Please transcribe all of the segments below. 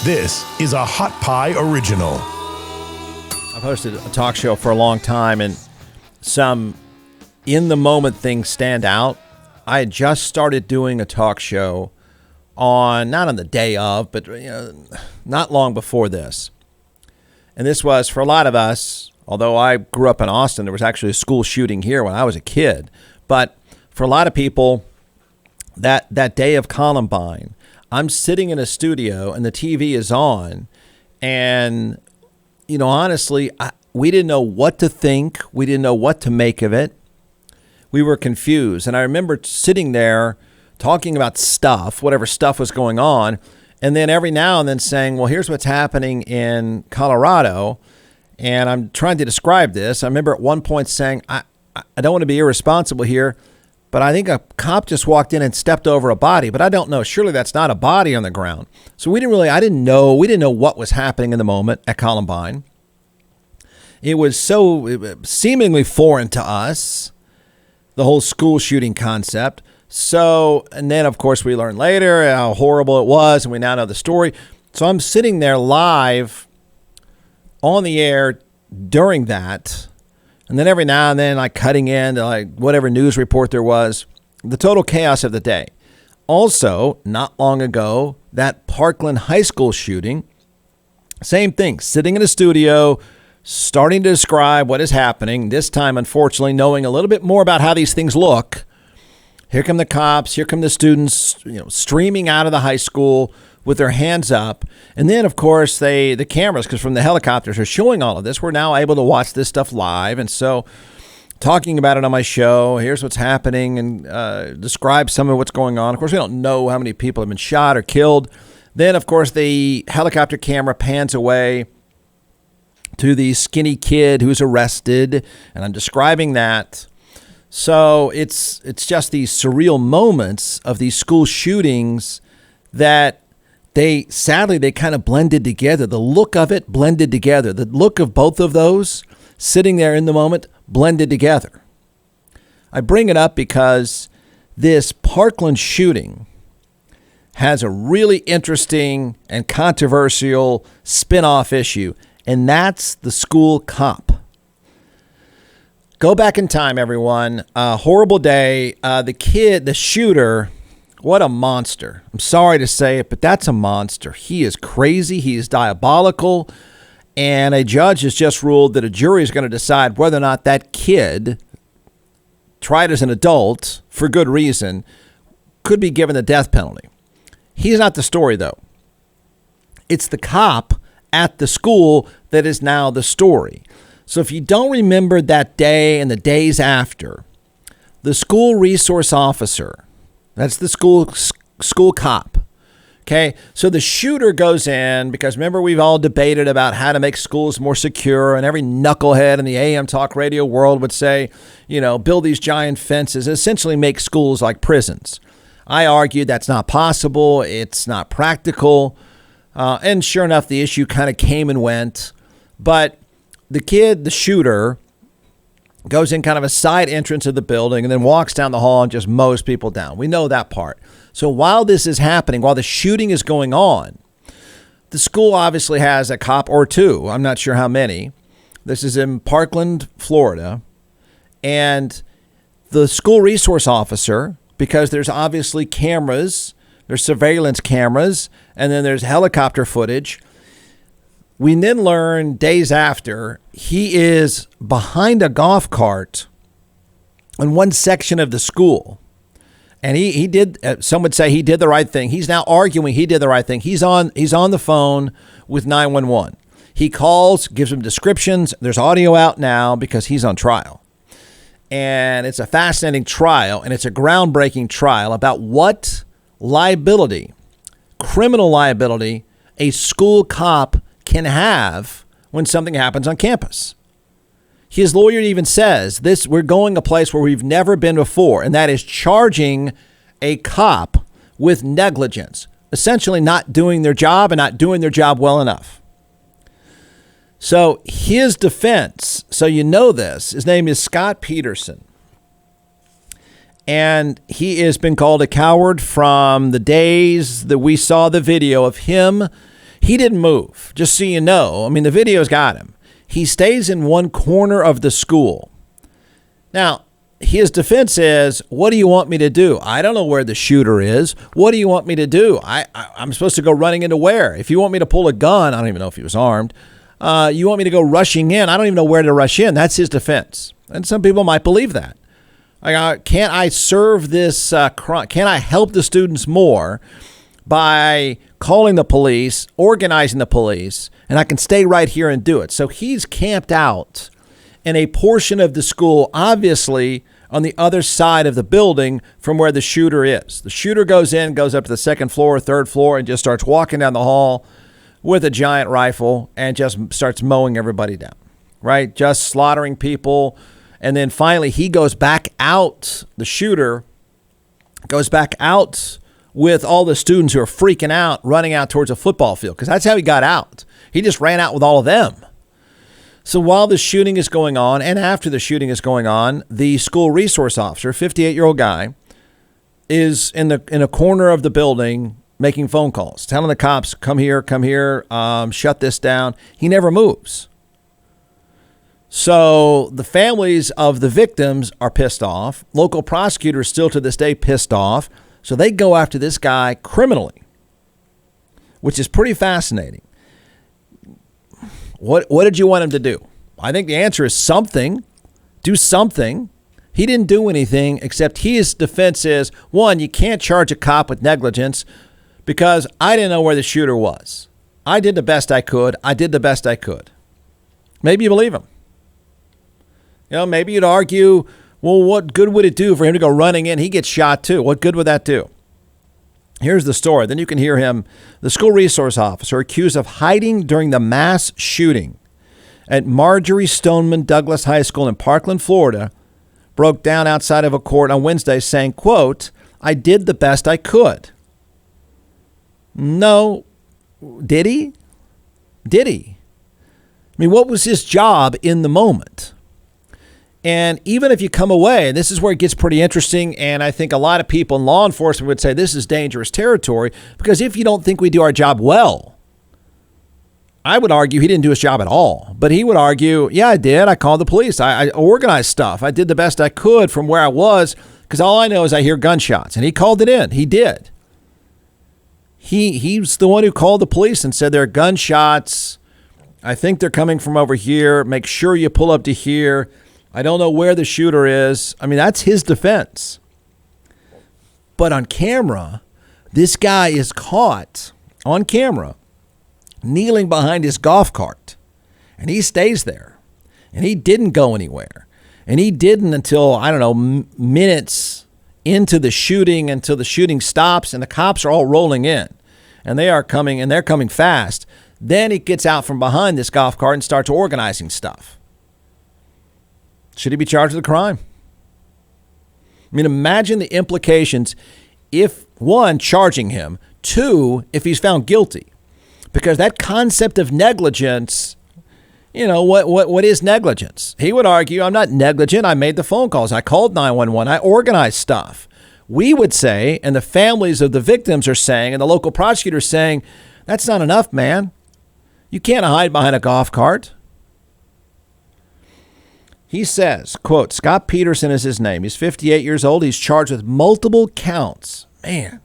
This is a Hot Pie Original. I've hosted a talk show for a long time, and some in-the-moment things stand out. I had just started doing a talk show not on the day of, but not long before this. And this was, for a lot of us, although I grew up in Austin, there was actually a school shooting here when I was a kid. But for a lot of people, that day of Columbine, I'm sitting in a studio and the TV is on, and honestly, we didn't know what to think. We didn't know what to make of it. We were confused. And I remember sitting there talking about stuff, whatever stuff was going on, and then every now and then saying, well, here's what's happening in Colorado, and I'm trying to describe this. I remember at one point saying, I don't want to be irresponsible here, but I think a cop just walked in and stepped over a body, but I don't know. Surely that's not a body on the ground. So we didn't know what was happening in the moment at Columbine. It was so seemingly foreign to us, the whole school shooting concept. So, and then of course we learned later how horrible it was, and we now know the story. So I'm sitting there live on the air during that. And then every now and then, cutting in to whatever news report there was, the total chaos of the day. Also, not long ago, that Parkland high school shooting, same thing, sitting in a studio, starting to describe what is happening. This time, unfortunately, knowing a little bit more about how these things look. Here come the cops, here come the students, streaming out of the high school with their hands up. And then, of course, the cameras, because from the helicopters are showing all of this, we're now able to watch this stuff live. And so talking about it on my show, here's what's happening, and describe some of what's going on. Of course, we don't know how many people have been shot or killed. Then, of course, the helicopter camera pans away to the skinny kid who's arrested, and I'm describing that. So it's just these surreal moments of these school shootings that they kind of blended together. The look of it blended together. The look of both of those sitting there in the moment blended together. I bring it up because this Parkland shooting has a really interesting and controversial spin-off issue, and that's the school cop. Go back in time, everyone. Horrible day. The shooter, what a monster. I'm sorry to say it, but that's a monster. He is crazy. He is diabolical. And a judge has just ruled that a jury is going to decide whether or not that kid, tried as an adult for good reason, could be given the death penalty. He's not the story, though. It's the cop at the school that is now the story. So if you don't remember that day and the days after, the school resource officer, that's the school cop. Okay, so the shooter goes in because remember we've all debated about how to make schools more secure, and every knucklehead in the AM talk radio world would say, build these giant fences, essentially make schools like prisons. I argued that's not possible. It's not practical. And sure enough, the issue kind of came and went. But the shooter, goes in kind of a side entrance of the building and then walks down the hall and just mows people down. We know that part. So while this is happening, while the shooting is going on, the school obviously has a cop or two. I'm not sure how many. This is in Parkland, Florida. And the school resource officer, because there's obviously cameras, there's surveillance cameras, and then there's helicopter footage. We then learn days after he is behind a golf cart in one section of the school. And he did, some would say he did the right thing. He's now arguing he did the right thing. He's on the phone with 911. He calls, gives them descriptions. There's audio out now because he's on trial. And it's a fascinating trial, and it's a groundbreaking trial about what liability, criminal liability, a school cop can have when something happens on campus. His lawyer even says we're going a place where we've never been before, and that is charging a cop with negligence, essentially not doing their job and not doing their job well enough. So his defense, so you know this, his name is Scott Peterson. And he has been called a coward from the days that we saw the video of him. He didn't move, just so you know. I mean, the video's got him. He stays in one corner of the school. Now, his defense is, what do you want me to do? I don't know where the shooter is. What do you want me to do? I'm supposed to go running into where? If you want me to pull a gun, I don't even know if he was armed. You want me to go rushing in? I don't even know where to rush in. That's his defense. And some people might believe that. Can't I serve this crime? Can't I help the students more by calling the police, organizing the police, and I can stay right here and do it? So he's camped out in a portion of the school, obviously on the other side of the building from where the shooter is. The shooter goes up to the second floor, third floor, and just starts walking down the hall with a giant rifle and just starts mowing everybody down, right? Just slaughtering people. And then finally he goes back out, the shooter goes back out with all the students who are freaking out, running out towards a football field, because that's how he got out. He just ran out with all of them. So while the shooting is going on and after the shooting is going on, the school resource officer, 58-year-old guy, is in a corner of the building making phone calls, telling the cops, come here, shut this down. He never moves. So the families of the victims are pissed off. Local prosecutors still to this day pissed off. So they go after this guy criminally, which is pretty fascinating. What did you want him to do? I think the answer is something. Do something. He didn't do anything, except his defense is, one, you can't charge a cop with negligence because I didn't know where the shooter was. I did the best I could. Maybe you believe him. Maybe you'd argue, well, what good would it do for him to go running in? He gets shot too. What good would that do? Here's the story. Then you can hear him. The school resource officer accused of hiding during the mass shooting at Marjorie Stoneman Douglas High School in Parkland, Florida, broke down outside of a court on Wednesday saying, quote, I did the best I could. No. Did he? I mean, what was his job in the moment? And even if you come away, and this is where it gets pretty interesting, and I think a lot of people in law enforcement would say this is dangerous territory, because if you don't think we do our job well, I would argue he didn't do his job at all. But he would argue, yeah, I did. I called the police. I organized stuff. I did the best I could from where I was, because all I know is I hear gunshots. And he called it in. He did. He's the one who called the police and said there are gunshots. I think they're coming from over here. Make sure you pull up to here. I don't know where the shooter is. I mean, that's his defense. But on camera, this guy is caught on camera kneeling behind his golf cart. And he stays there. And he didn't go anywhere. And he didn't until, I don't know, minutes into the shooting, until the shooting stops and the cops are all rolling in. And they're coming fast. Then he gets out from behind this golf cart and starts organizing stuff. Should he be charged with a crime? I mean, imagine the implications if, one, charging him, two, if he's found guilty. Because that concept of negligence, what is negligence? He would argue, I'm not negligent. I made the phone calls. I called 911. I organized stuff. We would say, and the families of the victims are saying, and the local prosecutor saying, that's not enough, man. You can't hide behind a golf cart. He says, quote, Scott Peterson is his name. He's 58 years old. He's charged with multiple counts. Man,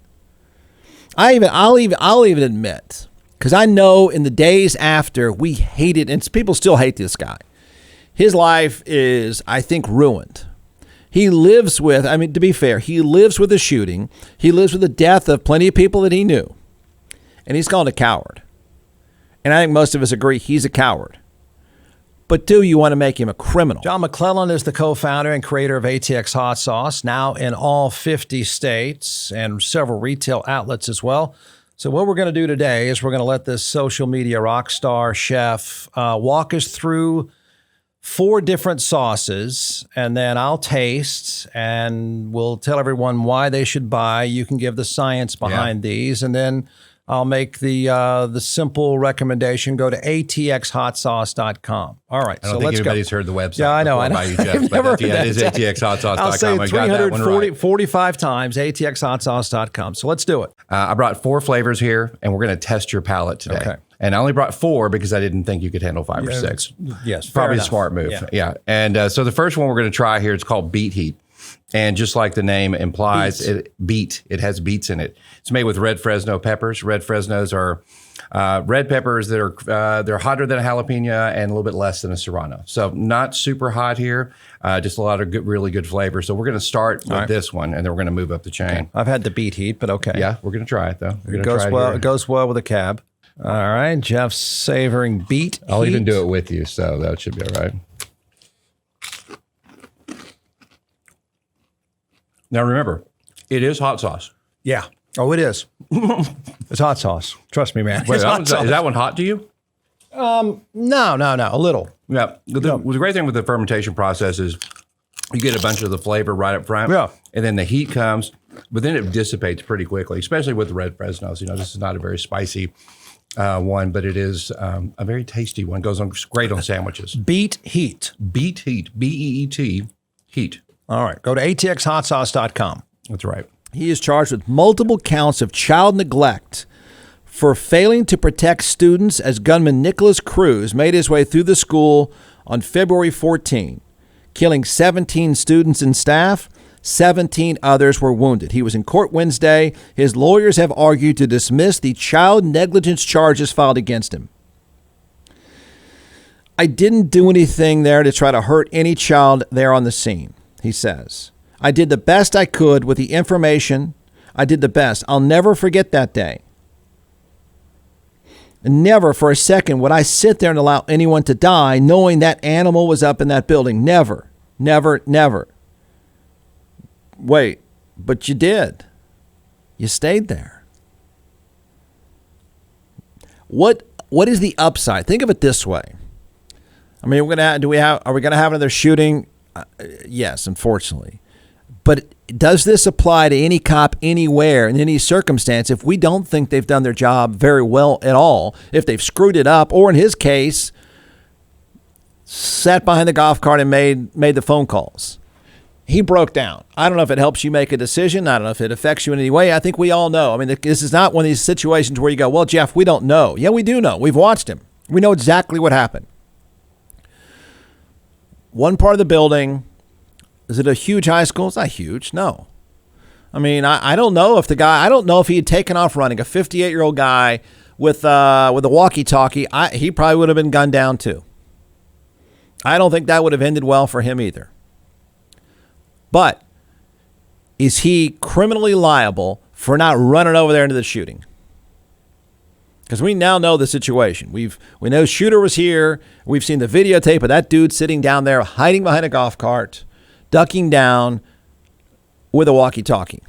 I'll even admit, because I know in the days after we hated, and people still hate this guy. His life is, I think, ruined. He lives with, to be fair, he lives with a shooting. He lives with the death of plenty of people that he knew. And he's called a coward. And I think most of us agree he's a coward. But do you want to make him a criminal? John McClellan is the co-founder and creator of ATX Hot Sauce, now in all 50 states and several retail outlets as well. So what we're going to do today is we're going to let this social media rock star chef walk us through 4 different sauces, and then I'll taste, and we'll tell everyone why they should buy. You can give the science behind these, and then I'll make the simple recommendation. Go to atxhotsauce.com. All right, I don't think anybody's heard the website. Yeah, I know. By you, Jeff, I've never heard that. It is atxhotsauce.com. I'll say I got that one right. 45 times, atxhotsauce.com. So let's do it. I brought 4 flavors here, and we're going to test your palate today. Okay. And I only brought 4 because I didn't think you could handle 5 or 6. Yes, Probably a smart move. Yeah. And so the first one we're going to try here, it's called Beet Heat. And just like the name implies, it has beets in it. It's made with red Fresno peppers. Red Fresnos are red peppers that are they're hotter than a jalapeno and a little bit less than a serrano. So not super hot here, just a lot of really good flavor. So we're going to start with this one, and then we're going to move up the chain. Okay. I've had the Beet Heat, but okay. Yeah, we're going to try it though. It goes well with a cab. All right, Jeff's savoring Beet I'll Heat. even do it with you, so that should be all right. Now remember, it is hot sauce. Yeah. Oh, it is. It's hot sauce. Trust me, man. Wait, It's hot sauce. is that one hot to you? No. A little. Yeah. The great thing with the fermentation process is you get a bunch of the flavor right up front. Yeah. And then the heat comes, but then it dissipates pretty quickly, especially with the red Fresnos. This is not a very spicy one, but it is a very tasty one. Goes on great on sandwiches. Beet Heat. Beet Heat. B-E-E-T. Heat. All right. Go to atxhotsauce.com. That's right. He is charged with multiple counts of child neglect for failing to protect students as gunman Nicholas Cruz made his way through the school on February 14, killing 17 students and staff. 17 others were wounded. He was in court Wednesday. His lawyers have argued to dismiss the child negligence charges filed against him. I didn't do anything there to try to hurt any child there on the scene, he says. I did the best I could with the information. I did the best. I'll never forget that day. And never for a second would I sit there and allow anyone to die knowing that animal was up in that building. Never, never, never. Wait, but you did. You stayed there. What is the upside? Think of it this way. I mean, are we going to have another shooting? Yes, unfortunately. But does this apply to any cop anywhere in any circumstance if we don't think they've done their job very well at all, if they've screwed it up, or in his case, sat behind the golf cart and made the phone calls? He broke down. I don't know if it helps you make a decision. I don't know if it affects you in any way. I think we all know. I mean, this is not one of these situations where you go, well, Jeff, we don't know. Yeah, we do know. We've watched him. We know exactly what happened. One part of the building. Is it a huge high school? It's not huge. No. I mean, I don't know if I don't know if he had taken off running, a 58-year-old guy with a walkie-talkie. He probably would have been gunned down too. I don't think that would have ended well for him either. But is he criminally liable for not running over there into the shooting? Because we now know the situation. We know shooter was here. We've seen the videotape of that dude sitting down there, hiding behind a golf cart, ducking down with a walkie-talkie.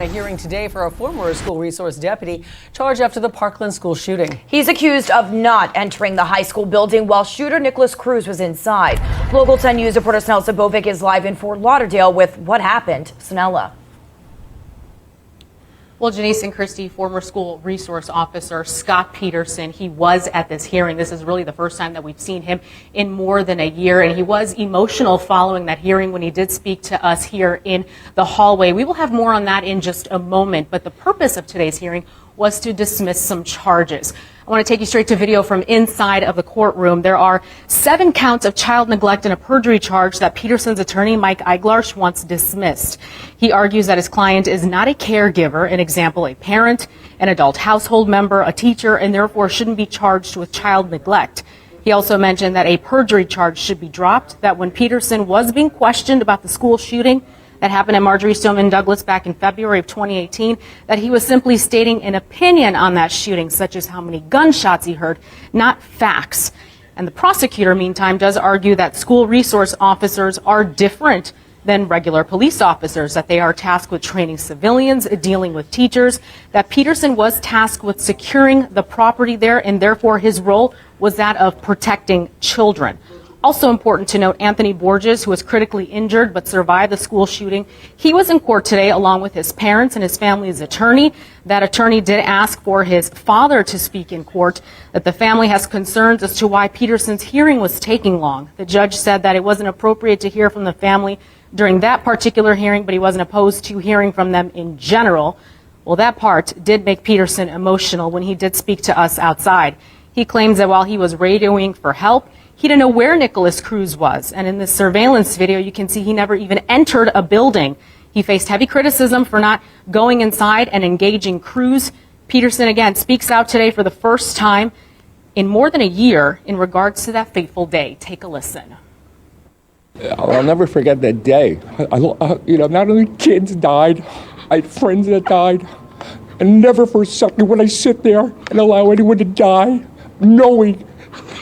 A hearing today for a former school resource deputy charged after the Parkland school shooting. He's accused of not entering the high school building while shooter Nicholas Cruz was inside. Local 10 News reporter Snell Sabovic is live in Fort Lauderdale with what happened. Snella. Well, Janice and Christy, former school resource officer Scott Peterson, he was at this hearing. This is really the first time that we've seen him in more than a year, and he was emotional following that hearing when he did speak to us here in the hallway. We will have more on that in just a moment, but the purpose of today's hearing was to dismiss some charges. I want to take you straight to video from inside of the courtroom. There are 7 counts of child neglect and a perjury charge that Peterson's attorney, Mike Eiglarsh, wants dismissed. He argues that his client is not a caregiver, an example, a parent, an adult household member, a teacher, and therefore shouldn't be charged with child neglect. He also mentioned that a perjury charge should be dropped, that when Peterson was being questioned about the school shooting that happened at Marjorie Stoneman Douglas back in February of 2018, that he was simply stating an opinion on that shooting, such as how many gunshots he heard, not facts. And the prosecutor, meantime, does argue that school resource officers are different than regular police officers, that they are tasked with training civilians, dealing with teachers, that Peterson was tasked with securing the property there, and therefore his role was that of protecting children. Also important to note, Anthony Borges, who was critically injured but survived the school shooting, he was in court today along with his parents and his family's attorney. That attorney did ask for his father to speak in court, that the family has concerns as to why Peterson's hearing was taking long. The judge said that it wasn't appropriate to hear from the family during that particular hearing, but he wasn't opposed to hearing from them in general. Well, that part did make Peterson emotional when he did speak to us outside. He claims that while he was radioing for help, he didn't know where Nicholas Cruz was. And in this surveillance video, you can see he never even entered a building. He faced heavy criticism for not going inside and engaging Cruz. Peterson, again, speaks out today for the first time in more than a year in regards to that fateful day. Take a listen. I'll never forget that day. Not only kids died, I had friends that died. And never for a second would I sit there and allow anyone to die, knowing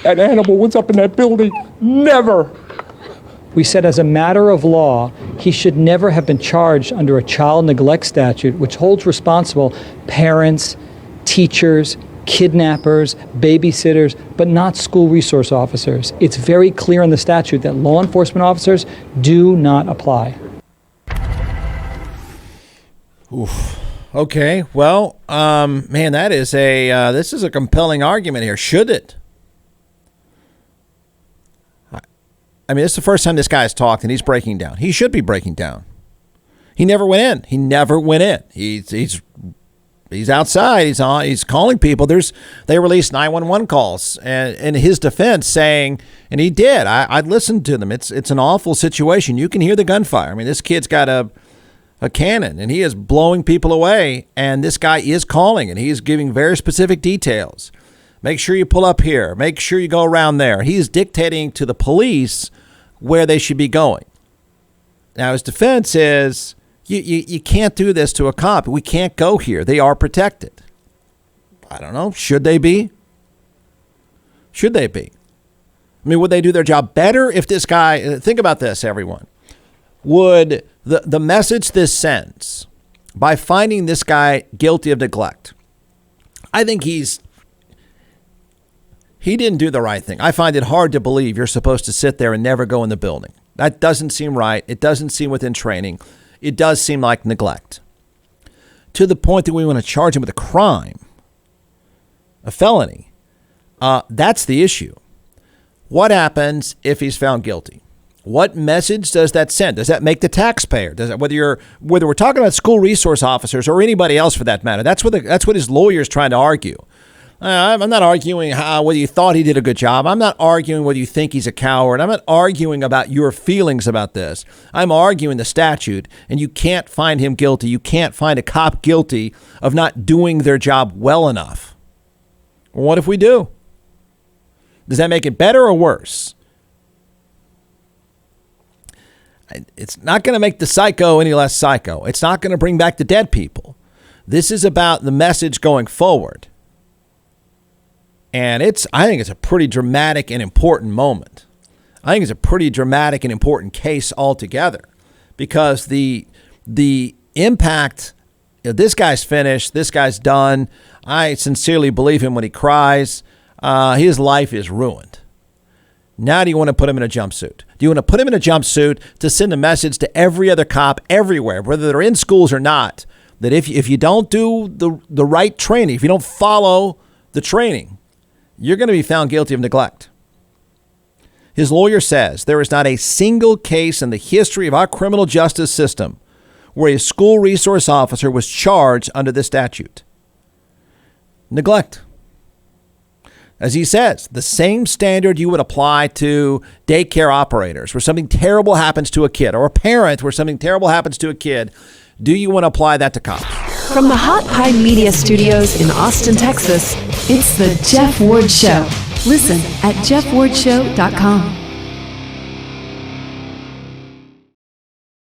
an animal was up in that building. Never. We said as a matter of law, he should never have been charged under a child neglect statute, which holds responsible parents, teachers, kidnappers, babysitters, but not school resource officers. It's very clear in the statute that law enforcement officers do not apply. Oof. Okay. Well, man, that is this is a compelling argument here. Should it? I mean, it's the first time this guy has talked, and he's breaking down. He should be breaking down. He never went in. He's outside. He's calling people. They released 911 calls, and in his defense, saying, and he did. I listened to them. It's an awful situation. You can hear the gunfire. I mean, this kid's got a cannon, and he is blowing people away. And this guy is calling, and he is giving very specific details. Make sure you pull up here. Make sure you go around there. He's dictating to the police where they should be going. Now, his defense is, you can't do this to a cop. We can't go here. They are protected. I don't know. Should they be? Should they be? I mean, would they do their job better if this guy, think about this, everyone. Would the message this sends by finding this guy guilty of neglect, I think he didn't do the right thing. I find it hard to believe you're supposed to sit there and never go in the building. That doesn't seem right. It doesn't seem within training. It does seem like neglect. To the point that we want to charge him with a crime, a felony. That's the issue. What happens if he's found guilty? What message does that send? Does that make the taxpayer? Whether we're talking about school resource officers or anybody else for that matter? That's what his lawyer is trying to argue. I'm not arguing whether you thought he did a good job. I'm not arguing whether you think he's a coward. I'm not arguing about your feelings about this. I'm arguing the statute, and you can't find him guilty. You can't find a cop guilty of not doing their job well enough. Well, what if we do? Does that make it better or worse? It's not going to make the psycho any less psycho. It's not going to bring back the dead people. This is about the message going forward. And I think it's a pretty dramatic and important moment. I think it's a pretty dramatic and important case altogether, because the impact, this guy's finished, this guy's done. I sincerely believe him when he cries. His life is ruined. Now do you want to put him in a jumpsuit? Do you want to put him in a jumpsuit to send a message to every other cop everywhere, whether they're in schools or not, that if you don't do the right training, if you don't follow the training, you're going to be found guilty of neglect. His lawyer says there is not a single case in the history of our criminal justice system where a school resource officer was charged under this statute. Neglect. As he says, the same standard you would apply to daycare operators where something terrible happens to a kid, or a parent where something terrible happens to a kid. Do you want to apply that to cops? From the Hot Pie Media Studios in Austin, Texas, it's the Jeff Ward Show. Listen at jeffwardshow.com.